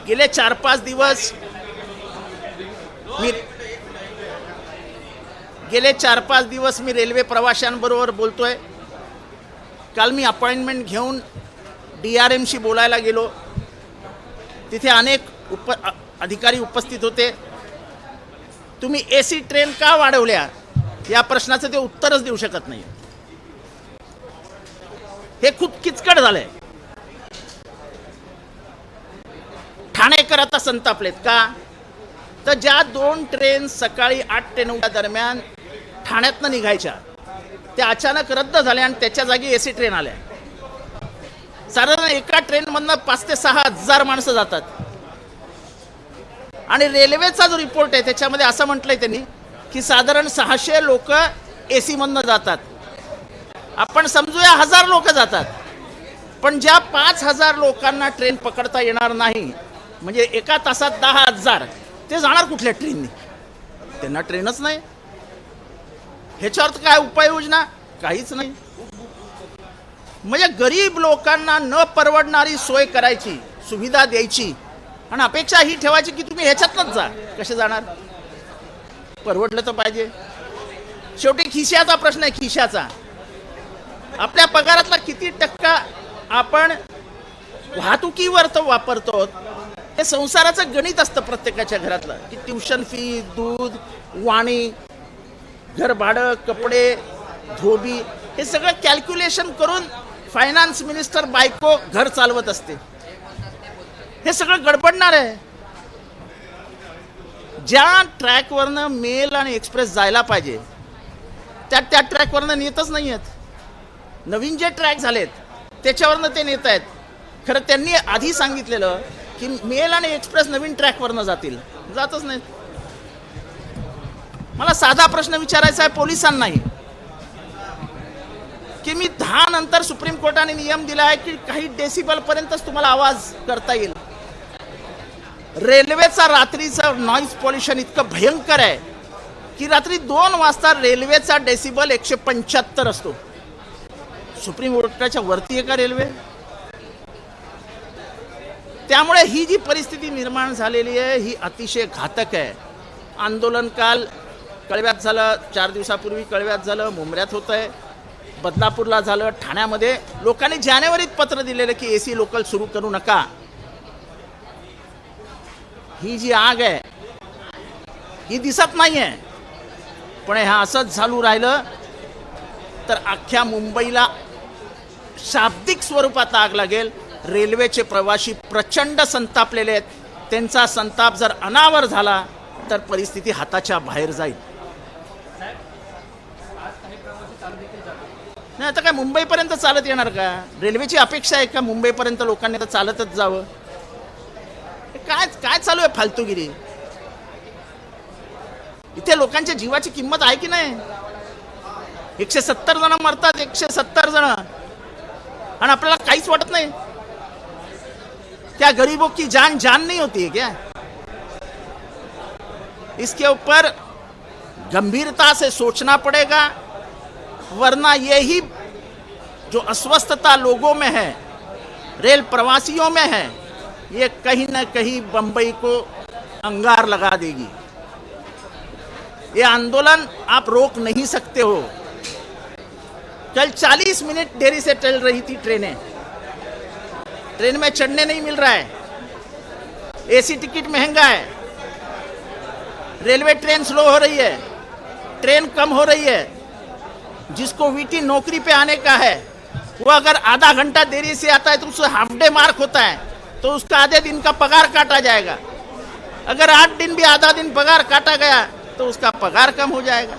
गेले 4-5 दिवस मी रेल्वे प्रवाशांबरोबर बोलतोय. काल मी अपॉइंटमेंट घेऊन DRMशी बोलायला गेलो. तिथे अनेक अधिकारी उपस्थित होते. तुम्ही AC ट्रेन का वाढवल्या या प्रश्नाचं ते उत्तरच देऊ शकत नाही. हे खूप किचकट झालंय. ठाणेकर आता संतापलेत का? तर ज्या 2 ट्रेन सकाळी 8 ते 9 दरम्यान ठाण्यातनं निघायच्या त्या अचानक रद्द झाल्या आणि त्याच्या जागी AC ट्रेन आल्या. साधारण एका ट्रेनमधनं 5 ते 6 हजार माणसं जातात. आणि रेल्वेचा जो रिपोर्ट आहे त्याच्यामध्ये असं म्हटलंय त्यांनी की साधारण 600 लोक AC मधनं जातात. आपण समजूया 1000 लोक जातात. पण ज्या 5000 लोकांना ट्रेन पकडता येणार नाही, म्हणजे एका तासात 10,000, ते जाणार कुठल्या ट्रेनने? त्यांना ट्रेनच नाही. ह्याच्यावर काय उपाययोजना? काहीच नाही. म्हणजे गरीब लोकांना न परवडणारी सोय करायची, सुविधा द्यायची आणि अपेक्षा ही ठेवायची की तुम्ही ह्याच्यातनंच जा. कसे जाणार? परवडलं तर पाहिजे. शेवटी खिशाचा प्रश्न आहे. खिशाचा आपल्या पगारातला किती टक्का आपण वाहतुकीवर तो वापरतो. हे संसाराचं गणित असतं प्रत्येकाच्या घरातलं की ट्युशन फी, दूध, वाणी, घर भाडं, कपडे, धोबी, हे सगळं कॅल्क्युलेशन करून फायनान्स मिनिस्टर बायको घर चालवत असते. हे सगळं गडबडणार आहे. ज्या ट्रॅकवरनं मेल आणि एक्सप्रेस जायला पाहिजे त्या ट्रॅकवरनं नेतच नाही आहेत. नवीन जे ट्रॅक झालेत त्याच्यावरनं ते नेत आहेत. खरं त्यांनी आधी सांगितलेलं की मेल आणि एक्सप्रेस नवीन ट्रॅकवरनं जातील, जातच नाहीत. मला साधा प्रश्न विचारायचा आहे पोलिसांनाही की मी 10 नंतर सुप्रीम कोर्टाने नियम दिला आहे की काही डेसिबल पर्यंतच तुम्हाला आवाज करता येईल. रेल्वेचा रात्रीचा नॉईज पॉल्युशन इतकं भयंकर आहे की रात्री 2 वाजता रेल्वेचा डेसिबल 175 असतो. सुप्रीम कोर्टाच्या वरती आहे का रेल्वे? त्यामुळे ही जी परिस्थिती निर्माण झालेली आहे ही अतिशय घातक आहे. आंदोलन काल कळव्यात झालं, 4 दिवसापूर्वी कळव्यात झालं, मुंबऱ्यात होत आहे, बदलापूरला झालं, ठाण्यामध्ये लोकांनी जानेवारीत पत्र दिलेलं की AC लोकल सुरू करू नका. ही जी आग आहे ही दिसत नाही आहे. पण हा असंच चालू राहिलं तर अख्ख्या मुंबईला शाब्दिक स्वरूपात आग लागेल. रेल्वेचे प्रवासी प्रचंड संतापलेले आहेत. त्यांचा संताप जर अनावर झाला तर परिस्थिती हाताच्या बाहेर जाईल. नाही आता काय मुंबईपर्यंत चालत येणार का? रेल्वेची अपेक्षा आहे का मुंबईपर्यंत लोकांनी तर चालतच जावं? काय काय चालू आहे फालतूगिरी? इथे लोकांच्या जीवाची किंमत आहे की नाही? 170 जण मरतात, 170 जण, आणि आपल्याला काहीच वाटत नाही. क्या गरीबों की जान जान नहीं होती है क्या? इसके ऊपर गंभीरता से सोचना पड़ेगा, वरना यही जो अस्वस्थता लोगों में है, रेल प्रवासियों में है, ये कहीं न कहीं बंबई को अंगार लगा देगी. ये आंदोलन आप रोक नहीं सकते हो. कल 40 मिनट देरी से चल रही थी ट्रेनें. ट्रेन में चढ़ने नहीं मिल रहा है. AC टिकट महंगा है. रेलवे ट्रेन स्लो हो रही है. ट्रेन कम हो रही है. जिसको VT नौकरी पे आने का है वो अगर आधा घंटा देरी से आता है तो उससे हाफ डे मार्क होता है, तो उसका आधे दिन का पगार काटा जाएगा. अगर 8 दिन भी आधा दिन पगार काटा गया तो उसका पगार कम हो जाएगा.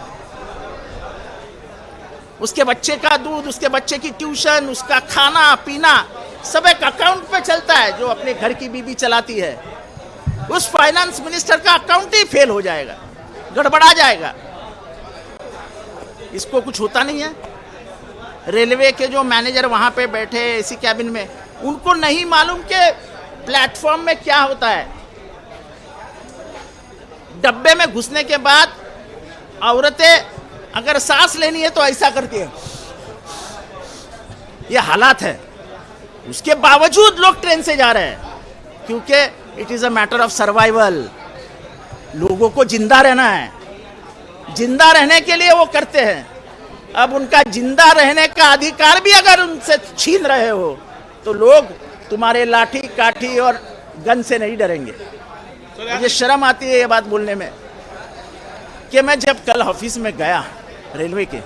उसके बच्चे का दूध, उसके बच्चे की ट्यूशन, उसका खाना पीना सब एक अकाउंट पे चलता है जो अपने घर की बीबी चलाती है. उस फाइनेंस मिनिस्टर का अकाउंट ही फेल हो जाएगा, गड़बड़ा जाएगा. इसको कुछ होता नहीं है. रेलवे के जो मैनेजर वहां पे बैठे AC कैबिन में, उनको नहीं मालूम कि प्लेटफॉर्म में क्या होता है. डब्बे में घुसने के बाद औरतें अगर सांस लेनी है तो ऐसा करती है. ये हालात है. उसके बावजूद लोग ट्रेन से जा रहे हैं क्योंकि it is a matter of survival. लोगों को जिंदा रहना है, जिंदा रहने के लिए वो करते हैं। अब उनका जिंदा रहने का अधिकार भी अगर उनसे छीन रहे हो तो लोग तुम्हारे लाठी काठी और गन से नहीं डरेंगे। मुझे शर्म आती है ये बात बोलने में कि मैं जब कल ऑफिस में गया रेलवे के,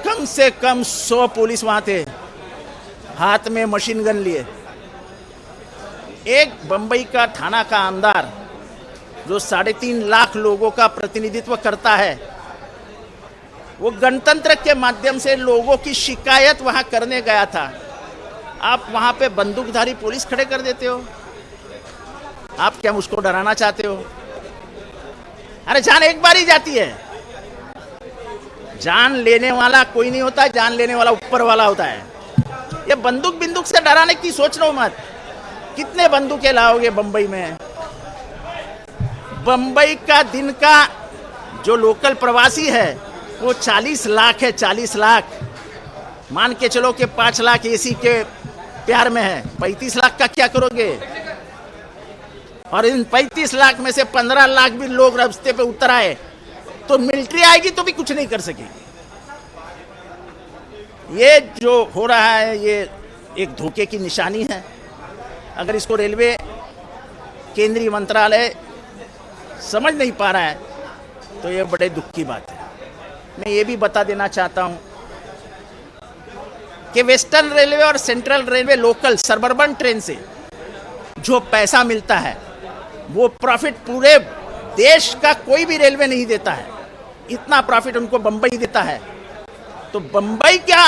कम से कम 100 पुलिस वहां थे, हाथ में मशीन गन लिए। एक बंबई का थाना का आमदार जो 3.5 लाख लोगों का प्रतिनिधित्व करता है, वो गणतंत्र के माध्यम से लोगों की शिकायत वहां करने गया था। आप वहां पे बंदूकधारी पुलिस खड़े कर देते हो। आप क्या मुझको डराना चाहते हो? अरे जान एक बार ही जाती है। जान लेने वाला कोई नहीं होता, जान लेने वाला ऊपर वाला होता है। ये बंदूक से डराने की सोच लो मत। कितने बंदूकें लाओगे बंबई में? बंबई का दिन का जो लोकल प्रवासी है वो 40 लाख है, 40 लाख। मान के चलो कि 5 लाख एसी के प्यार में है, 35 लाख का क्या करोगे? और इन 35 लाख में से 15 लाख भी लोग रास्ते पे उतर आए तो मिलिट्री आएगी तो भी कुछ नहीं कर सकेगी। ये जो हो रहा है ये एक धोखे की निशानी है। अगर इसको रेलवे केंद्रीय मंत्रालय समझ नहीं पा रहा है तो ये बड़े दुख की बात है। मैं ये भी बता देना चाहता हूं कि वेस्टर्न रेलवे और central railway local suburban train से जो पैसा मिलता है वो प्रॉफिट पूरे देश का कोई भी रेलवे नहीं देता है। इतना प्रॉफिट उनको बंबई देता है। तो बंबई का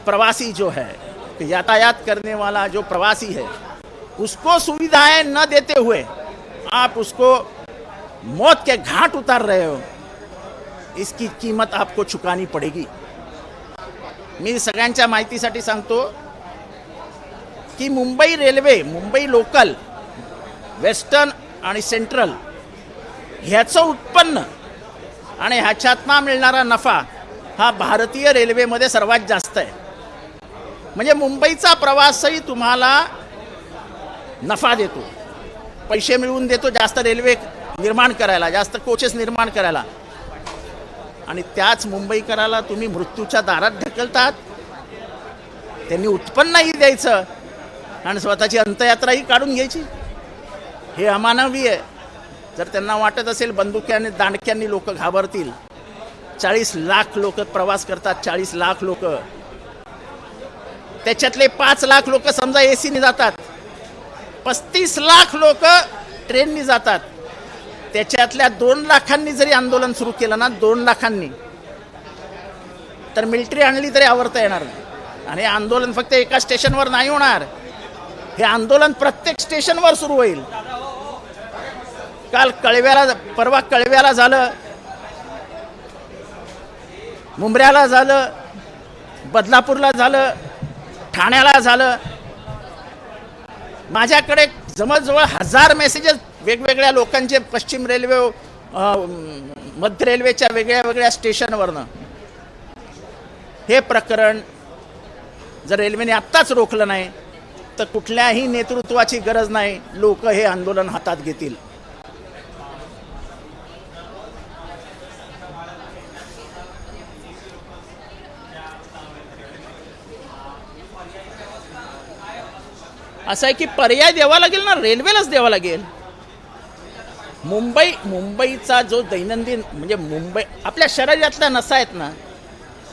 प्रवासी जो है, यातायात करने वाला जो प्रवासी है, उसको सुविधाएं न देते हुए आप उसको मौत के घाट उतार रहे हो। इसकी कीमत आपको चुकानी पडेगी। मी सगळ्यांच्या माहितीसाठी सांगतो की Mumbai railway, Mumbai local, western आणि सेंट्रल ह्याचं उत्पन्न आणि ह्याच्यातनं मिळणारा नफा हा भारतीय रेल्वेमध्ये सर्वात जास्त आहे। म्हणजे मुंबईचा प्रवासही तुम्हाला नफा देतो, पैसे मिळवून देतो जास्त रेल्वे निर्माण करायला, जास्त कोचेस निर्माण करायला, आणि त्याच मुंबईकराला तुम्ही मृत्यूच्या दारात ढकलतात। त्यांनी उत्पन्नही द्यायचं आणि स्वतःची अंत्ययात्राही काढून घ्यायची। हे अमानवी आहे। जर त्यांना वाटत असेल बंदुक्याने दांडक्यांनी लोक घाबरतील, 40 लाख लोक प्रवास करतात, 40 लाख लोक, त्याच्यातले 5 लाख लोक समजा एसीने जातात, 35 लाख लोक ट्रेननी जातात। त्याच्यातल्या 2 लाखांनी जरी आंदोलन सुरू केलं ना, 2 लाखांनी, तर मिलिटरी आणली तरी आवरता येणार नाही। आणि आंदोलन फक्त एका स्टेशनवर नाही होणार, हे आंदोलन प्रत्येक स्टेशनवर सुरू होईल। काल कळव्याला, परवा कळव्याला झालं, मुंब्र्याला झालं, बदलापूरला झालं, ठाण्याला झालं। माझ्याकडे जवळजवळ 1000 मेसेजेस वेगवेगळ्या लोकांचे, पश्चिम रेल्वे, मध्य रेल्वेच्या वेगळ्या वेगळ्या स्टेशनवरनं। हे प्रकरण जर रेल्वेने आत्ताच रोखलं नाही तर कुठल्याही नेतृत्वाची गरज नाही, लोक हे आंदोलन हातात घेतील। असं आहे की पर्याय द्यावा लागेल ना, रेल्वेलाच द्यावा लागेल। मुंबईचा जो दैनंदिन, म्हणजे मुंबई आपल्या शरीरातल्या नसा आहेत ना,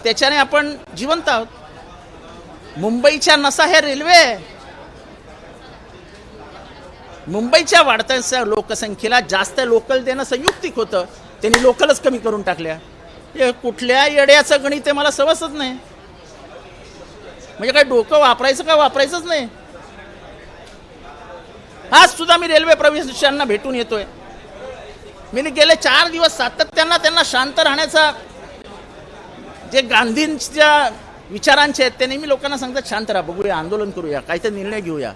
त्याच्याने आपण जिवंत आहोत। मुंबईच्या नसा हे रेल्वे। मुंबईच्या वाढत्या लोकसंख्येला जास्त लोकल देणं संयुक्तिक होतं, त्यांनी लोकलच कमी करून टाकल्या। हे कुठल्या येड्याचं गणित आहे मला समजतच नाही। म्हणजे काय डोकं वापरायचं का वापरायचंच नाही। आज सुद्धा मी रेल्वे प्रवाशांना भेटून येतोय। मी गेले 4 दिवस सातत्यानं त्यांना शांत राहण्याचा, जे गांधींच्या विचारांचे आहेत ते नेहमी लोकांना सांगतात, शांत राहा, बघूया, आंदोलन करूया, काहीतरी निर्णय घेऊया।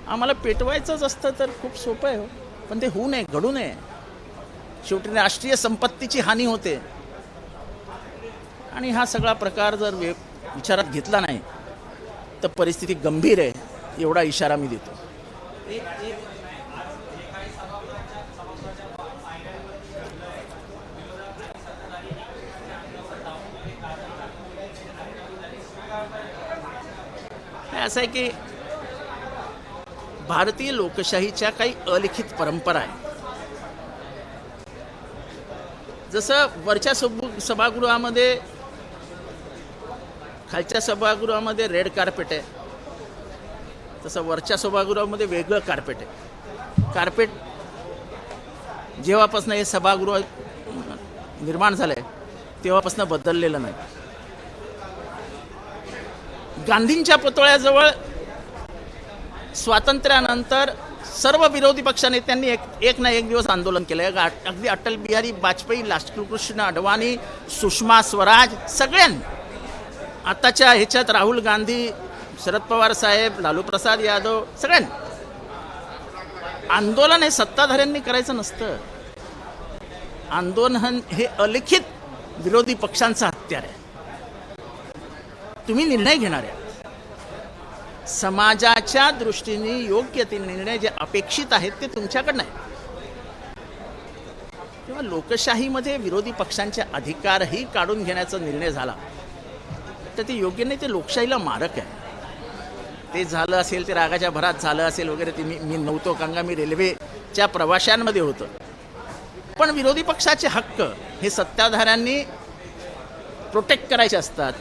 आम्हाला पेटवायचंच असतं तर खूप सोपं आहे, पण ते होऊ नये, घडू नये। शेवटी राष्ट्रीय संपत्तीची हानी होते आणि हा सगळा प्रकार जर विचारात घेतला नाही तर परिस्थिती गंभीर आहे। एवढा इशारा मी देतो. असं आहे की भारतीय लोकशाहीच्या काही अलिखित परंपरा आहे. जसं वरच्या सभागृहामध्ये खालच्या सभागृहामध्ये रेड कार्पेट आहे, तसं वरच्या सभागृहामध्ये वेगळं कार्पेट आहे. कार्पेट जेव्हापासून हे सभागृह निर्माण झालंय तेव्हापासून बदललेलं नाही. गांधींच्या पुतळ्याजवळ स्वातंत्र्यानंतर सर्व विरोधी पक्ष नेत्यांनी एक ना एक दिवस आंदोलन केलं. अगदी अटल बिहारी वाजपेयी, लालकृष्ण अडवाणी, सुषमा स्वराज सगळ्यांनी, आताच्या ह्याच्यात राहुल गांधी, शरद पवार साहेब, लालू प्रसाद यादव सगळ्यांनी. आंदोलन हे सत्ताधाऱ्यांनी करायचं नसतं. आंदोलन हे अलिखित विरोधी पक्षांचं हत्यार आहे. तुम्ही निर्णय घेणार आहे समाजाच्या दृष्टीने योग्य ते निर्णय जे अपेक्षित आहेत ते तुमच्याकडनं आहे. तेव्हा लोकशाहीमध्ये विरोधी पक्षांचे अधिकारही काढून घेण्याचा निर्णय झाला तर ते योग्य नाही, ते लोकशाहीला मारक आहे. ते झालं असेल ते रागाच्या भरात झालं असेल वगैरे, ते मी नव्हतो कारण का मी रेल्वेच्या प्रवाशांमध्ये होतो. पण विरोधी पक्षाचे हक्क हे सत्ताधाऱ्यांनी प्रोटेक्ट करायचे असतात,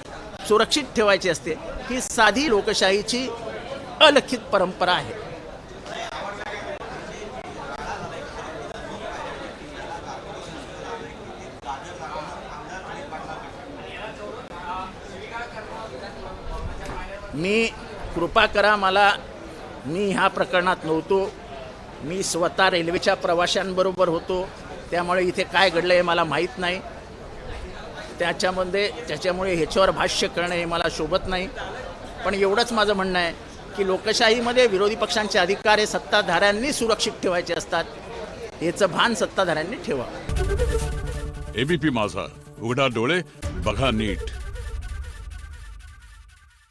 सुरक्षित ठेवायची असते. ही साधी लोकशाहीची अलिखित परंपरा आहे. मी कृपा करा, मी ह्या प्रकरणात नव्हतो. मी स्वतः रेल्वेच्या प्रवाशांबरोबर होतो, त्यामुळे इथे काय घडलं हे मला माहीत नाही. त्याच्यामुळे ह्याच्यावर भाष्य करणं हे मला शोभत नाही. पण एवढंच माझं म्हणणं आहे की लोकशाहीमध्ये विरोधी पक्षांचे अधिकार हे सत्ताधाऱ्यांनी सुरक्षित ठेवायचे असतात. याचं भान सत्ताधाऱ्यांनी ठेवा. एबीपी माझा, उघडा डोळे बघा नीट.